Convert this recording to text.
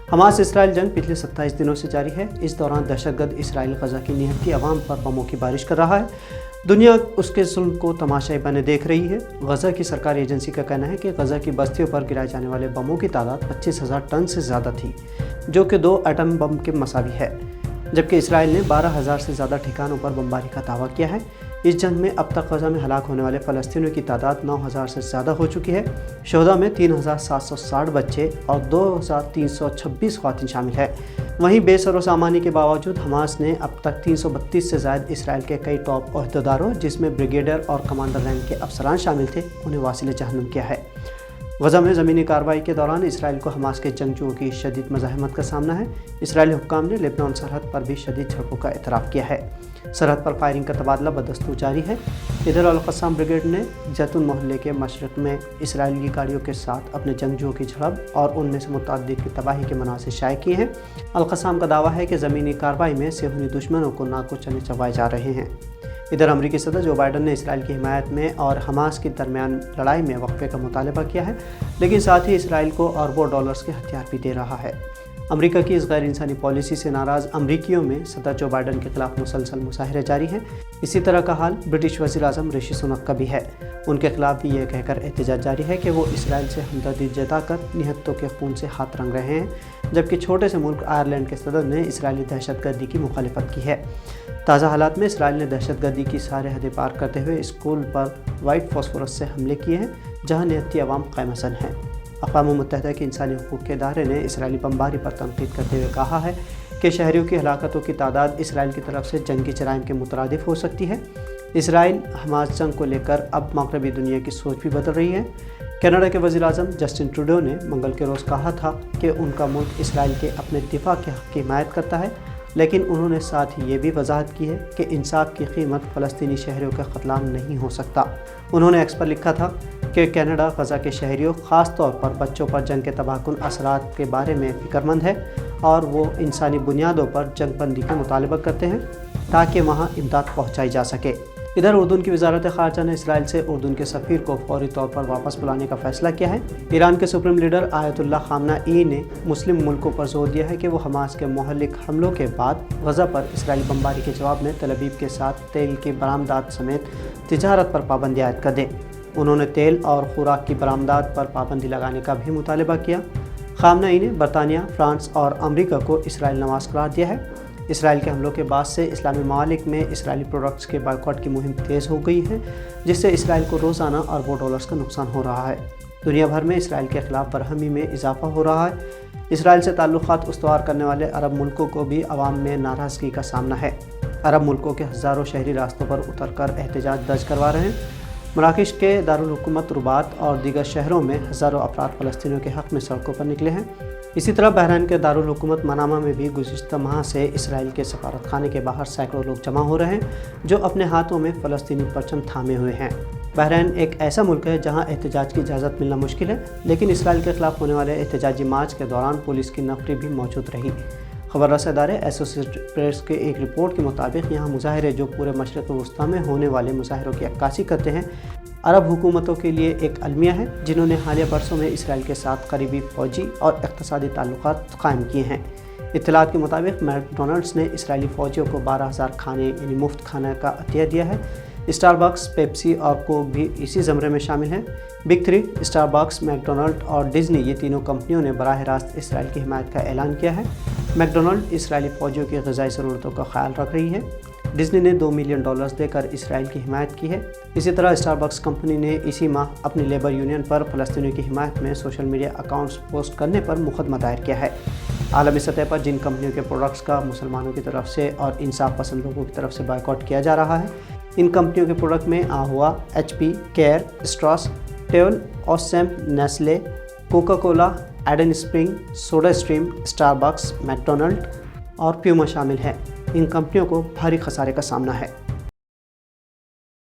Hamas Israel जंग पिछले 27 दिनों से जारी है। इस दौरान दहशतगर्द इसराइल गजा की निहत्थी अवाम पर बमों की बारिश कर रहा है। दुनिया उसके जुल्म को तमाशाई बने देख रही है। गजा की सरकारी एजेंसी का कहना है कि गजा की बस्तियों पर गिराए जाने वाले बमों की तादाद 25,000 टन से ज़्यादा थी, जो कि 2 एटम बम के मसावी है, जबकि इसराइल ने 12,000 से ज़्यादा ठिकानों पर बमबारी का दावा किया है। इस जंग में अब तक गजा में हलाक होने वाले फ़लस्तीनियों की तादाद 9,000 से ज़्यादा हो चुकी है। शुहदा में 3,760 बच्चे और 2,326 ख़वातीन शामिल है। वहीं बेसरो सामानी के बावजूद हमास ने अब तक 332 से ज़ायद इसराइल के कई टॉप ओहदेदारों, जिसमें ब्रिगेडियर और कमांडर रैंक के अफसरान शामिल थे, उन्हें वासिल जहन्नुम किया है। गजा में ज़मीनी कार्रवाई के दौरान इसराइल को हमास के जंगजुओं की शदीद मज़ाहमत का सामना है। इसराइली हुक्काम ने लेबनान सरहद पर भी शदीद झड़पों का एतराफ़ किया है। सरहद पर फायरिंग का तबादला बदस्तूर जारी है। इधर अल-क़स्साम ब्रिगेड ने जैतून मोहल्ले के मशरक़ में इसराइली गाड़ियों के साथ अपने जंगजुओं की झड़प और उनमें से मुतअद्दिद की तबाही के मनाज़िर शाये किए हैं। अल-क़स्साम का दावा है कि ज़मीनी कार्रवाई में सेहूनी दुश्मनों को नाको चने चबाए जा रहे हैं। इधर अमरीकी सदर जो बाइडन ने इसराइल की हिमायत में और हमास के दरमियान लड़ाई में वक़्फ़े का मुतालबा किया है, लेकिन साथ ही इसराइल को अरबों डॉलर्स के हथियार भी दे रहा है। अमेरिका की इस गैर इंसानी पॉलिसी से नाराज़ अमरीकियों में सदर जो बाइडन के खिलाफ मुसलसल मुजाहरे जारी हैं। इसी तरह का हाल ब्रिटिश वज़ीर आज़म ऋषि सुनक का भी है। उनके खिलाफ भी ये कहकर एहतजाज जारी है कि वो इसराइल से हमदर्दी जताकर निहत्तों के खून से हाथ रंग रहे हैं, जबकि छोटे से मुल्क आयरलैंड के सदर ने इसराइली दहशतगर्दी की मुखालिफत की है। ताज़ा हालात में इसराइल ने दहशतगर्दी की सारे हदें पार करते हुए स्कूल पर वाइट फॉस्फोरस से हमले किए हैं, जहाँ निहत्ती अवाम क़ैमसन हैं। अक़वाम मुत्तहिदा के इंसानी हुकूक़ के इदारे ने इसराइली बमबारी पर तनक़ीद करते हुए कहा है कि शहरियों की हलाकतों की तादाद इसराइल की तरफ से जंगी जराइम के मुतरादिफ हो सकती है। इसराइल हमास जंग को लेकर अब मग़रबी दुनिया की सोच भी बदल रही है। कनाडा के वज़ीर आज़म जस्टिन ट्रूडो ने मंगल के रोज़ कहा था कि उनका मुल्क इसराइल के अपने दिफा के हक़ की हिमायत करता है, लेकिन उन्होंने साथ ही ये भी वजाहत की है कि इंसाफ की कीमत फ़लस्तीनी शहरियों का क़त्लाम नहीं हो सकता। उन्होंने एक्स पर लिखा था कि कनाडा गजा के शहरियों, ख़ास तौर पर बच्चों पर जंग के तबाहकुन असरात के बारे में फ़िक्रमंद है और वो इंसानी बुनियादों पर जंग बंदी का मुतालबा करते हैं ताकि वहाँ इमदाद पहुँचाई जा सके। इधर उर्दून की वज़ारत ख़ारजा ने इसराइल से उर्दून के सफ़ीर को फौरी तौर पर वापस बुलाने का फ़ैसला किया है। ईरान के सुप्रीम लीडर आयतुल्लाह ख़ामनेई ने मुस्लिम मुल्कों पर जोर दिया है कि वो हमास के मुहल्लिक हमलों के बाद गजा पर इसराइली बमबारी के जवाब में तल अवीव के साथ तेल की बरामदात समेत तिजारत पर पाबंदी आयद कर दें। उन्होंने तेल और खुराक की बरामदात पर पाबंदी लगाने का भी मुतालबा किया। ख़ामनेई ने बरतानिया, फ्रांस और अमरीका को इसराइल नवाज़ करार दिया है। इसराइल के हमलों के बाद से इस्लामी ममालिक में इसराइली प्रोडक्ट्स के बायकॉट की मुहिम तेज़ हो गई है, जिससे इसराइल को रोज़ाना अरबों डॉलर्स का नुकसान हो रहा है। दुनिया भर में इसराइल के ख़िलाफ़ बरहमी में इजाफा हो रहा है। इसराइल से ताल्लुक़ात उस्तवार करने वाले अरब मुल्कों को भी अवाम में नाराज़गी का सामना है। अरब मुल्कों के हज़ारों शहरी रास्तों पर उतर कर एहतजाज दर्ज करवा रहे हैं। मराकश के दारुल हुकूमत रुबात और दीगर शहरों में हज़ारों अफराद फ़लस्तीनियों के हक़ में सड़कों पर निकले हैं। इसी तरह बहरीन के दारुल हुकूमत मनामा में भी गुज़िश्ता माह से इसराइल के सफारतखाने के बाहर सैकड़ों लोग जमा हो रहे हैं, जो अपने हाथों में फ़लस्तीनी परचम थामे हुए हैं। बहरीन एक ऐसा मुल्क है जहां एहतजाज की इजाज़त मिलना मुश्किल है, लेकिन इसराइल के ख़िलाफ़ होने वाले एहतजाजी मार्च के दौरान पुलिस की नफरी भी मौजूद रही। खबर रसा इदारे एसोसिएटेड प्रेस के एक रिपोर्ट के मुताबिक यहाँ मुजाहरे जो पूरे मशरिक़ वस्ता में होने वाले मुजाहरों की अक्कासी करते हैं, अरब हुकूमतों के लिए एक अलमिया है, जिन्होंने हालिया बरसों में इसराइल के साथ करीबी फ़ौजी और इक़्तिसादी ताल्लुक़ात कायम किए हैं। इत्तलात के मुताबिक मैकडोनल्ड्स ने इसराइली फ़ौजियों को 12,000 खाने यानी मुफ्त खाने का अतिया दिया है। स्टारबक्स, पेप्सी और कोक भी इसी ज़मरे में शामिल हैं। बिग थ्री स्टारबक्स, मैकडोनल्ड और डिज़नी, ये तीनों कंपनियों ने बराह रास्त इसराइल की हिमायत का ऐलान किया है। मैकडोनल्ड इसराइली फ़ौजियों की ग़िज़ाई ज़रूरतों का ख्याल रख रही है। डिज़नी ने $2 मिलियन देकर इसराइल की हिमायत की है। इसी तरह स्टारबक्स कंपनी ने इसी माह अपनी लेबर यूनियन पर फ़लस्तीनियों की हिमायत में सोशल मीडिया अकाउंट्स पोस्ट करने पर मुकदमा दायर किया है। आलमी सतह पर जिन कंपनियों के प्रोडक्ट्स का मुसलमानों की तरफ से और इंसाफ पसंद लोगों की तरफ से बायकॉट किया जा रहा है, इन कंपनियों के प्रोडक्ट में आहुआ, HP, केयर, स्ट्रॉस, टेल, Osem, Nestle, Coca Cola, Eden Springs, Soda Stream, Starbucks, McDonald और प्यूमा शामिल हैं। इन कंपनियों को भारी खसारे का सामना है।